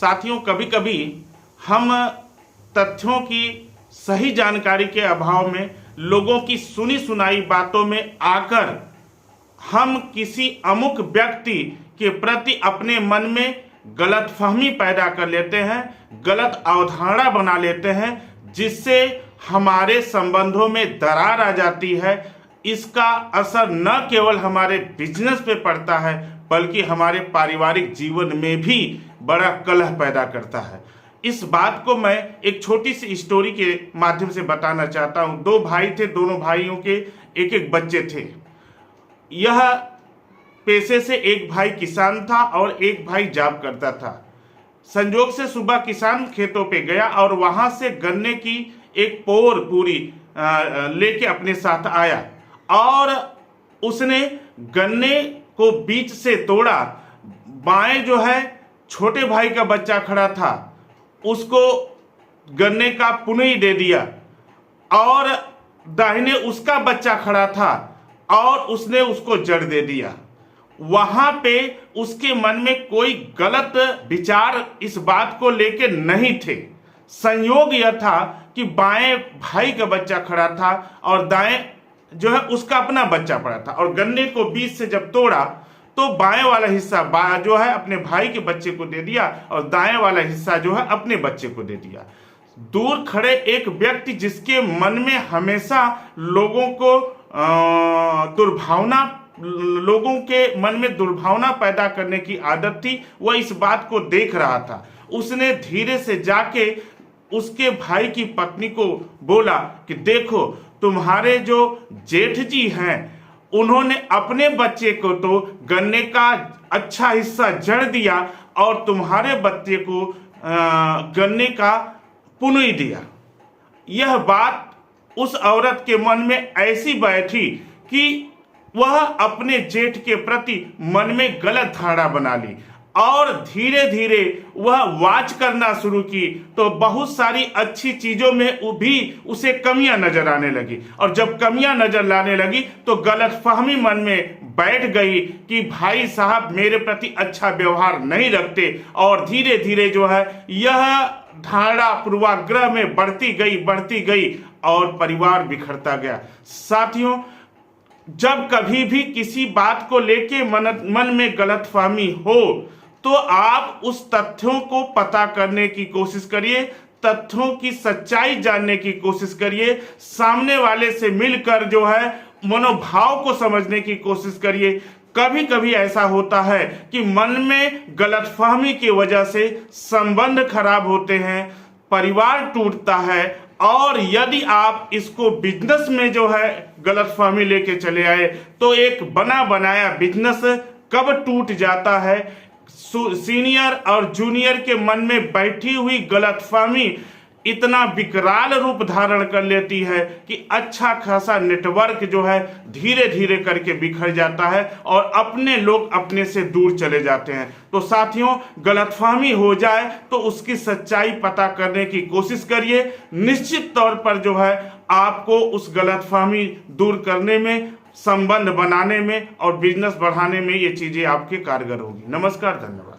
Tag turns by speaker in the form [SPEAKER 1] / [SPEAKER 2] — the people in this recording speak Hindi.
[SPEAKER 1] साथियों, कभी कभी हम तथ्यों की सही जानकारी के अभाव में लोगों की सुनी सुनाई बातों में आकर हम किसी अमुक व्यक्ति के प्रति अपने मन में गलतफहमी पैदा कर लेते हैं, गलत अवधारणा बना लेते हैं, जिससे हमारे संबंधों में दरार आ जाती है। इसका असर न केवल हमारे बिजनेस पे पड़ता है बल्कि हमारे पारिवारिक जीवन में भी बड़ा कलह पैदा करता है। इस बात को मैं एक छोटी सी स्टोरी के माध्यम से बताना चाहता हूँ। दो भाई थे, दोनों भाइयों के एक एक बच्चे थे। यह पेशे से एक भाई किसान था और एक भाई जॉब करता था। संजोग से सुबह किसान खेतों पे गया और वहां से गन्ने की एक पोर पूरी लेके अपने साथ आया और उसने गन्ने को बीच से तोड़ा। बाएं जो है छोटे भाई का बच्चा खड़ा था, उसको गन्ने का पुनई दे दिया और दाहिने उसका बच्चा खड़ा था और उसने उसको जड़ दे दिया। वहां पे उसके मन में कोई गलत विचार इस बात को लेके नहीं थे। संयोग यह था कि बाएं भाई का बच्चा खड़ा था और दाएं जो है उसका अपना बच्चा पड़ा था, और गन्ने को बीच से जब तोड़ा तो बाएं वाला हिस्सा जो है अपने भाई के बच्चे को दे दिया और दाएं वाला हिस्सा जो है अपने बच्चे को दे दिया। दूर खड़े एक व्यक्ति जिसके मन में हमेशा लोगों के मन में दुर्भावना पैदा करने की आदत थी, वह इस बात को देख रहा था। उसने धीरे से जाके उसके भाई की पत्नी को बोला कि देखो, तुम्हारे जो जेठ जी हैं उन्होंने अपने बच्चे को तो गन्ने का अच्छा हिस्सा जड़ दिया और तुम्हारे बच्चे को गन्ने का पुनई दिया। यह बात उस औरत के मन में ऐसी बैठी कि वह अपने जेठ के प्रति मन में गलत धारणा बना ली और धीरे धीरे वह वाच करना शुरू की तो बहुत सारी अच्छी चीजों में भी उसे कमियां नजर आने लगी। और जब कमियां नजर लाने लगी तो गलतफहमी मन में बैठ गई कि भाई साहब मेरे प्रति अच्छा व्यवहार नहीं रखते, और धीरे धीरे जो है यह धारणा पूर्वाग्रह में बढ़ती गई और परिवार बिखरता गया। साथियों, जब कभी भी किसी बात को लेके मन में गलतफहमी हो तो आप उस तथ्यों को पता करने की कोशिश करिए, तथ्यों की सच्चाई जानने की कोशिश करिए, सामने वाले से मिलकर जो है मनोभाव को समझने की कोशिश करिए। कभी कभी ऐसा होता है कि मन में गलतफहमी की वजह से संबंध खराब होते हैं, परिवार टूटता है, और यदि आप इसको बिजनेस में जो है गलतफहमी लेके चले आए तो एक बना बनाया बिजनेस कब टूट जाता है। सीनियर और जूनियर के मन में बैठी हुई गलतफहमी इतना विकराल रूप धारण कर लेती है कि अच्छा खासा नेटवर्क जो है धीरे धीरे करके बिखर जाता है और अपने लोग अपने से दूर चले जाते हैं। तो साथियों, गलतफहमी हो जाए तो उसकी सच्चाई पता करने की कोशिश करिए। निश्चित तौर पर जो है आपको उस गलतफहमी दूर करने में, संबंध बनाने में और बिजनेस बढ़ाने में ये चीजें आपके कारगर होगी। नमस्कार, धन्यवाद।